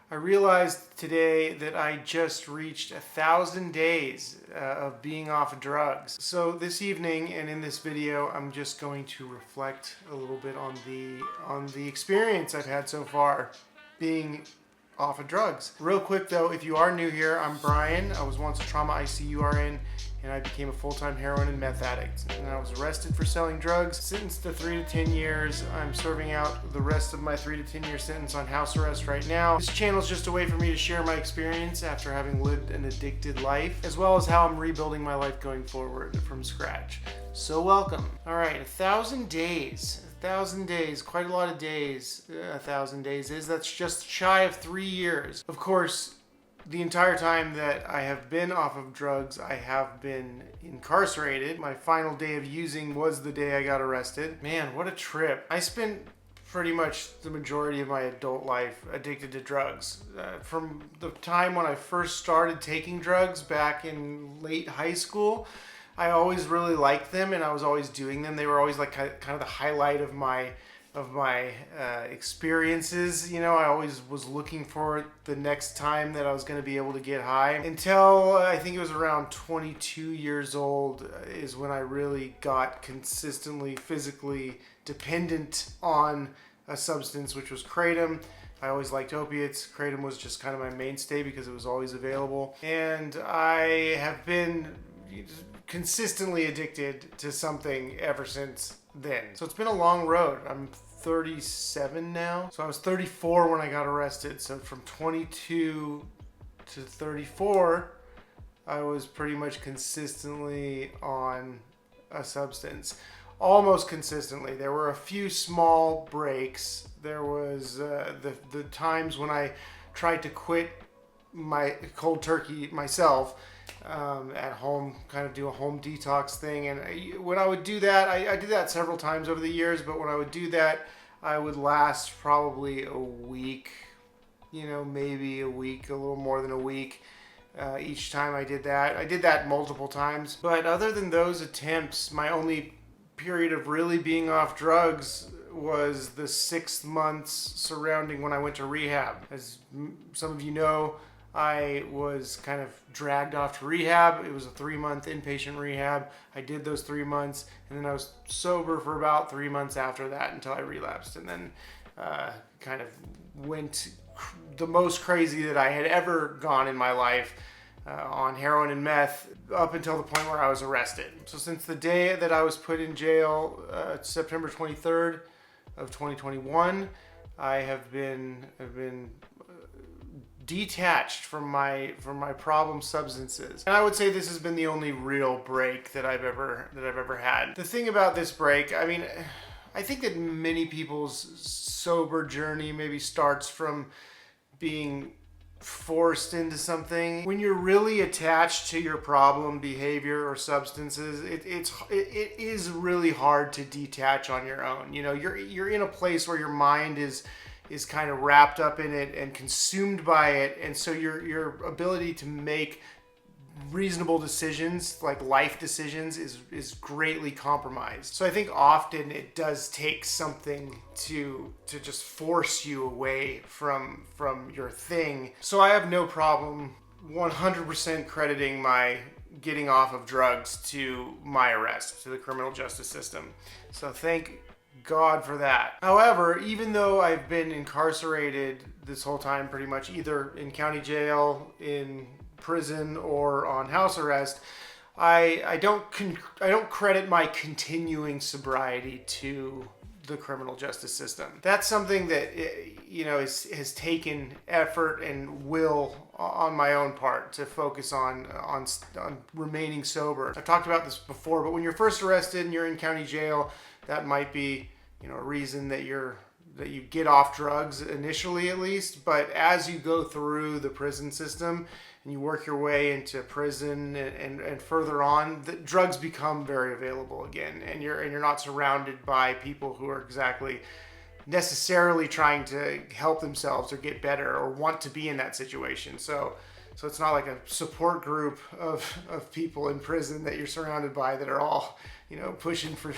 I realized today that I just reached 1,000 days of being off of drugs. So this evening and in this video, I'm just going to reflect a little bit on the experience I've had so far being off of drugs. Real quick though, if you are new here, I'm Brian. I was once a trauma ICU RN and I became a full-time heroin and meth addict. And I was arrested for selling drugs, sentenced to 3 to 10 years. I'm serving out the rest of my 3 to 10 year sentence on house arrest right now. This channel is just a way for me to share my experience after having lived an addicted life, as well as how I'm rebuilding my life going forward from scratch. So welcome. All right, 1,000 days. 1,000 days, quite a lot of days. 1,000 days is, that's just shy of 3 years. Of course, the entire time that I have been off of drugs, I have been incarcerated. My final day of using was the day I got arrested. Man, what a trip. I spent pretty much the majority of my adult life addicted to drugs. From the time when I first started taking drugs back in late high school, I always really liked them and I was always doing them. They were always like kind of the highlight of my experiences. You know, I always was looking for the next time that I was going to be able to get high. Until I think it was around 22 years old is when I really got consistently physically dependent on a substance, which was kratom. I always liked opiates. Kratom was just kind of my mainstay because it was always available. And I have been consistently addicted to something ever since then. So it's been a long road. I'm 37 now. So I was 34 when I got arrested. So from 22 to 34, I was pretty much consistently on a substance. Almost consistently. There were a few small breaks. There was the times when I tried to quit my cold turkey myself at home, kind of do a home detox thing. And when I would do that, I did that several times over the years, but when I would do that, I would last probably a week, maybe a week, a little more than a week. Each time I did that multiple times. But other than those attempts, my only period of really being off drugs was the 6 months surrounding when I went to rehab. As some of you know, I was kind of dragged off to rehab. It was a 3-month inpatient rehab. I did those 3 months, and then I was sober for about 3 months after that until I relapsed, and then kind of went the most crazy that I had ever gone in my life on heroin and meth up until the point where I was arrested. So since the day that I was put in jail, September 23rd of 2021, I have been detached from my problem substances. And I would say this has been the only real break that I've ever had. The thing about this break, I think that many people's sober journey maybe starts from being forced into something. When you're really attached to your problem behavior or substances, it is really hard to detach on your own. You're in a place where your mind is kind of wrapped up in it and consumed by it, and so your ability to make reasonable decisions, like life decisions, is greatly compromised. So I think often it does take something to just force you away from your thing. So I have no problem 100% crediting my getting off of drugs to my arrest, to the criminal justice system. So thank God for that. However, even though I've been incarcerated this whole time, pretty much either in county jail, in prison, or on house arrest, I don't credit my continuing sobriety to the criminal justice system. That's something that has taken effort and will on my own part to focus on remaining sober. I've talked about this before, but when you're first arrested and you're in county jail, that might be a reason that you get off drugs initially, at least. But as you go through the prison system and you work your way into prison and further on, the drugs become very available again, and you're not surrounded by people who are exactly necessarily trying to help themselves or get better or want to be in that situation. So it's not like a support group of people in prison that you're surrounded by that are all pushing for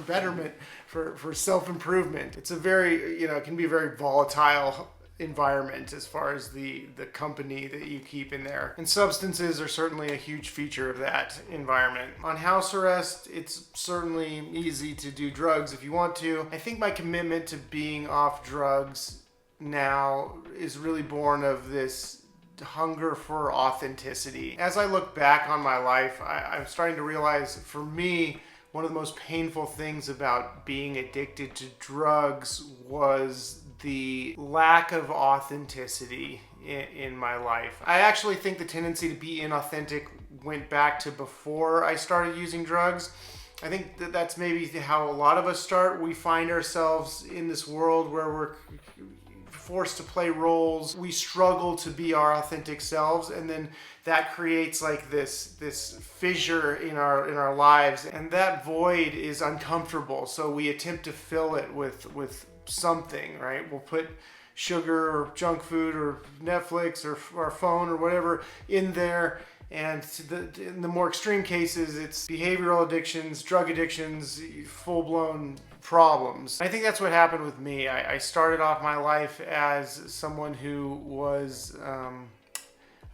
betterment, for self-improvement. It's a very, it can be a very volatile environment as far as the company that you keep in there. And substances are certainly a huge feature of that environment. On house arrest, it's certainly easy to do drugs if you want to. I think my commitment to being off drugs now is really born of this hunger for authenticity. As I look back on my life, I'm starting to realize, for me, one of the most painful things about being addicted to drugs was the lack of authenticity in my life. I actually think the tendency to be inauthentic went back to before I started using drugs. I think that's maybe how a lot of us start. We find ourselves in this world where we're forced to play roles. We struggle to be our authentic selves, and then that creates like this fissure in our lives, and that void is uncomfortable. So we attempt to fill it with something, right? We'll put sugar or junk food or Netflix or our phone or whatever in there. And in the more extreme cases, it's behavioral addictions, drug addictions, full-blown problems. I think that's what happened with me. I started off my life as someone who was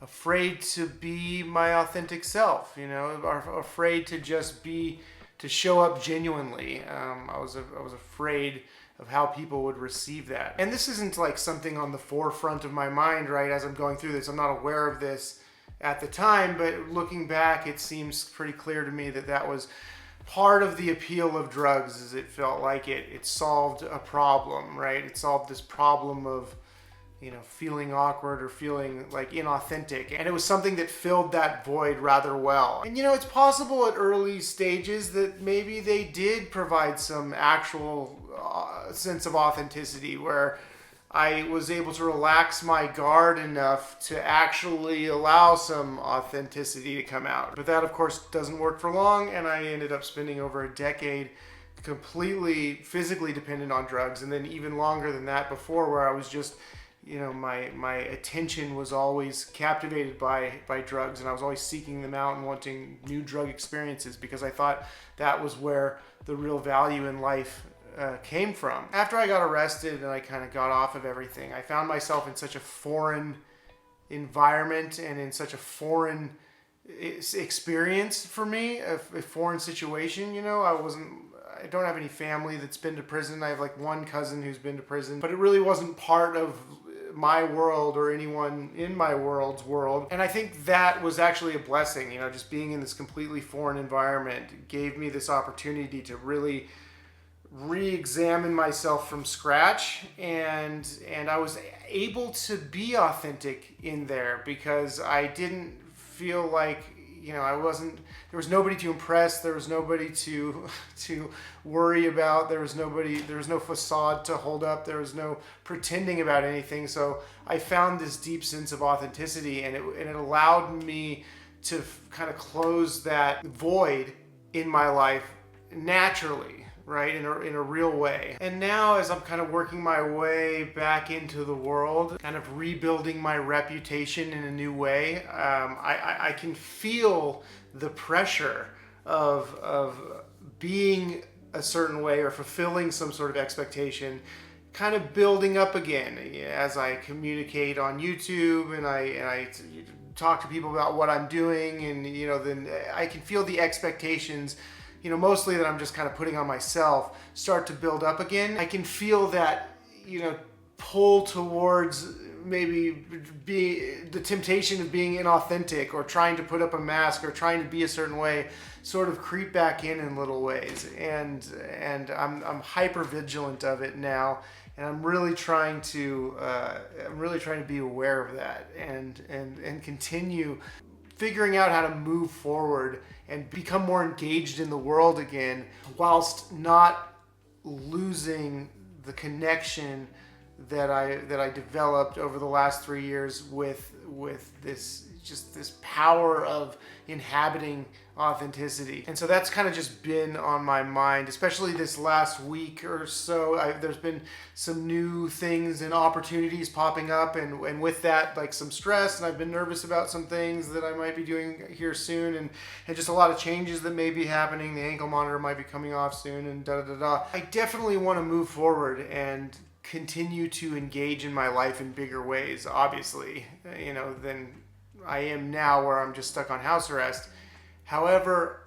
afraid to be my authentic self, afraid to just to show up genuinely. I was afraid of how people would receive that. And this isn't like something on the forefront of my mind, right, as I'm going through this. I'm not aware of this at the time, but looking back, it seems pretty clear to me that was part of the appeal of drugs. Is it felt like it solved a problem, right? It solved this problem of feeling awkward or feeling like inauthentic, and it was something that filled that void rather well. And it's possible at early stages that maybe they did provide some actual sense of authenticity, where I was able to relax my guard enough to actually allow some authenticity to come out. But that, of course, doesn't work for long, and I ended up spending over a decade completely physically dependent on drugs, and then even longer than that before, where I was just, my attention was always captivated by drugs, and I was always seeking them out and wanting new drug experiences because I thought that was where the real value in life came from. After I got arrested and I kind of got off of everything, I found myself in such a foreign environment and in such a foreign experience for me, a foreign situation. I don't have any family that's been to prison. I have like one cousin who's been to prison, but it really wasn't part of my world or anyone in my world's world. And I think that was actually a blessing. Just being in this completely foreign environment gave me this opportunity to really re-examine myself from scratch, and I was able to be authentic in there because I didn't feel like there was nobody to impress, there was nobody to worry about, there was no facade to hold up, there was no pretending about anything. So I found this deep sense of authenticity, and it allowed me to kind of close that void in my life naturally, right, in a real way. And now, as I'm kind of working my way back into the world, kind of rebuilding my reputation in a new way, I can feel the pressure of being a certain way or fulfilling some sort of expectation kind of building up again as I communicate on YouTube and I talk to people about what I'm doing, and then I can feel the expectations, mostly that I'm just kind of putting on myself, start to build up again. I can feel that, pull towards maybe the temptation of being inauthentic or trying to put up a mask or trying to be a certain way sort of creep back in little ways. And I'm hyper vigilant of it now. And I'm really trying to be aware of that and continue figuring out how to move forward and become more engaged in the world again, whilst not losing the connection that I developed over the last 3 years with this power of inhabiting authenticity. And so that's kind of just been on my mind, especially this last week or so. There's been some new things and opportunities popping up, and with that, like some stress, and I've been nervous about some things that I might be doing here soon, and just a lot of changes that may be happening. The ankle monitor might be coming off soon, and I definitely want to move forward and continue to engage in my life in bigger ways, obviously, than I am now, where I'm just stuck on house arrest. However,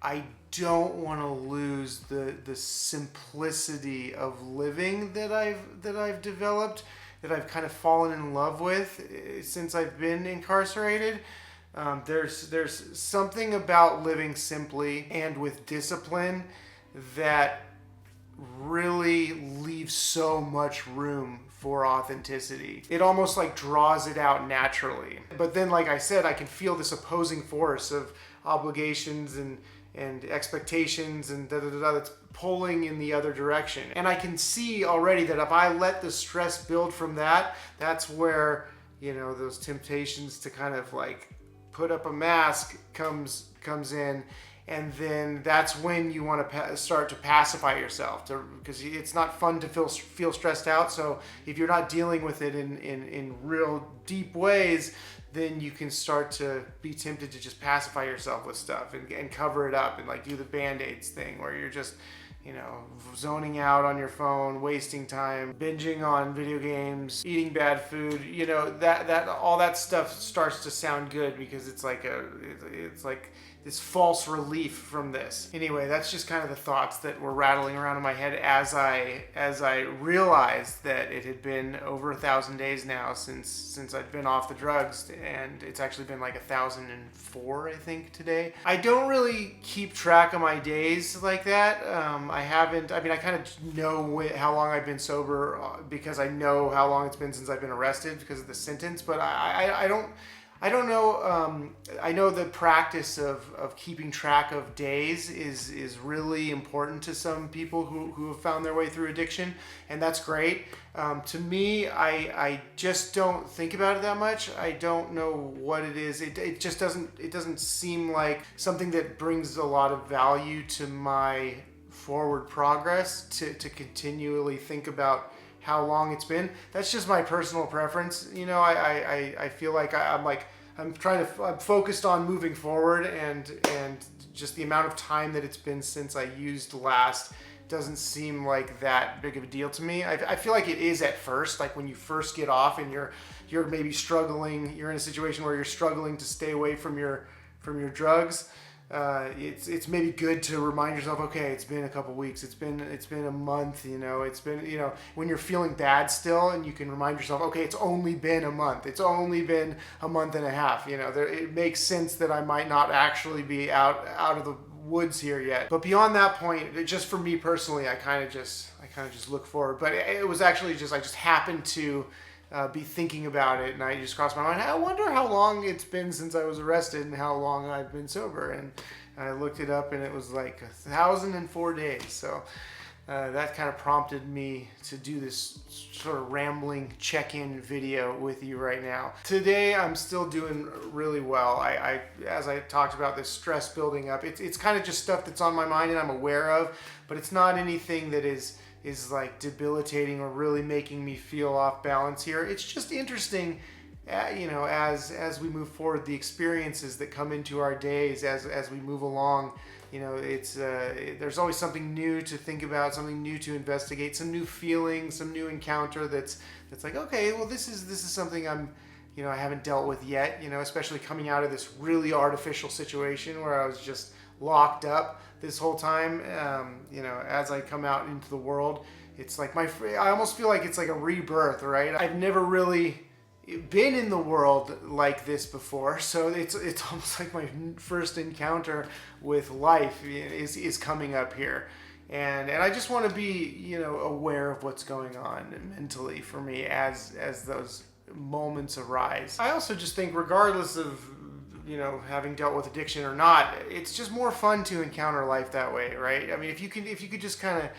I don't want to lose the simplicity of living that I've developed, that I've kind of fallen in love with since I've been incarcerated. There's something about living simply and with discipline that really leaves so much room for authenticity. It almost like draws it out naturally. But then, like I said, I can feel this opposing force of obligations and expectations and that's pulling in the other direction. And I can see already that if I let the stress build from that, that's where, those temptations to kind of like put up a mask comes in. And then that's when you want to start to pacify yourself, because it's not fun to feel stressed out. So if you're not dealing with it in real deep ways, then you can start to be tempted to just pacify yourself with stuff and cover it up and like do the Band-Aids thing, where you're just, zoning out on your phone, wasting time, binging on video games, eating bad food. That all that stuff starts to sound good because it's like this false relief from this. Anyway, that's just kind of the thoughts that were rattling around in my head as I realized that it had been over 1,000 days now since I'd been off the drugs, and it's actually been like 1,004, I think, today. I don't really keep track of my days like that. I kind of know how long I've been sober because I know how long it's been since I've been arrested because of the sentence, but I don't know. I know the practice of keeping track of days is really important to some people who have found their way through addiction, and that's great. To me, I just don't think about it that much. I don't know what it is. It just doesn't seem like something that brings a lot of value to my forward progress to continually think about how long it's been. That's just my personal preference. I feel like I'm focused on moving forward, and just the amount of time that it's been since I used last doesn't seem like that big of a deal to me. I feel like it is at first, like when you first get off and you're maybe struggling, you're in a situation where you're struggling to stay away from your drugs. It's maybe good to remind yourself, okay, it's been a couple weeks, it's been a month, it's been, when you're feeling bad still, and you can remind yourself, okay, it's only been a month, it's only been a month and a half, it makes sense that I might not actually be out of the woods here yet. But beyond that point, just for me personally, I kind of just look forward. But it was actually I just happened to be thinking about it, and I just crossed my mind, I wonder how long it's been since I was arrested and how long I've been sober. And I looked it up, and it was like 1,004 days. So that kind of prompted me to do this sort of rambling check-in video with you right now. Today, I'm still doing really well. As I talked about, this stress building up, it's kind of just stuff that's on my mind and I'm aware of, but it's not anything that is like debilitating or really making me feel off balance here. It's just interesting, as we move forward, the experiences that come into our days as we move along. There's always something new to think about, something new to investigate, some new feeling, some new encounter that's like, okay, well, this is something I haven't dealt with yet, especially coming out of this really artificial situation where I was just locked up this whole time. As I come out into the world, it's like I almost feel like it's like a rebirth, right? I've never really been in the world like this before, so it's almost like my first encounter with life is coming up here, and I just want to be aware of what's going on mentally for me as those moments arise. I also just think, regardless of having dealt with addiction or not, it's just more fun to encounter life that way, right? I mean, if you could just kind of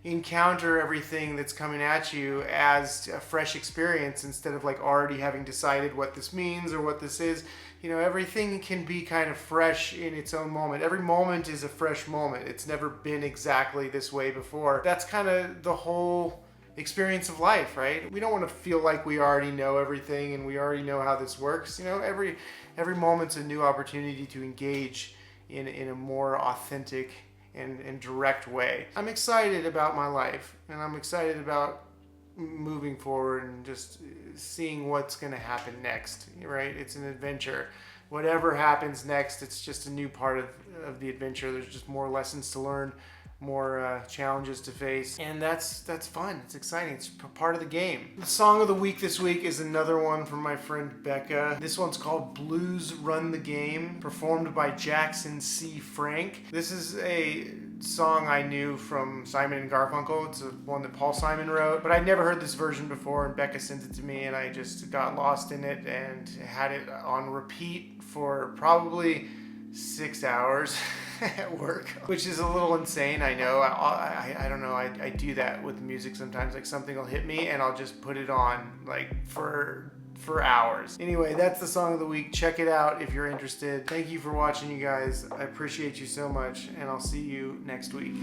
encounter everything that's coming at you as a fresh experience, instead of like already having decided what this means or what this is, everything can be kind of fresh in its own moment. Every moment is a fresh moment. It's never been exactly this way before. That's kind of the whole experience of life, right? We don't want to feel like we already know everything and we already know how this works. Every moment's a new opportunity to engage in a more authentic and direct way. I'm excited about my life, and I'm excited about moving forward and just seeing what's going to happen next, right? It's an adventure. Whatever happens next, it's just a new part of the adventure. There's just more lessons to learn, more challenges to face, and that's fun. It's exciting. It's part of the game. The song of the week this week is another one from my friend Becca. This one's called Blues Run the Game, performed by Jackson C. Frank. This is a song I knew from Simon and Garfunkel. It's one that Paul Simon wrote, but I'd never heard this version before, and Becca sent it to me, and I just got lost in it and had it on repeat for probably 6 hours at work, which is a little insane. I know. I don't know. I do that with music sometimes. Like something will hit me and I'll just put it on like for hours. Anyway, that's the song of the week. Check it out if you're interested. Thank you for watching, you guys. I appreciate you so much, and I'll see you next week.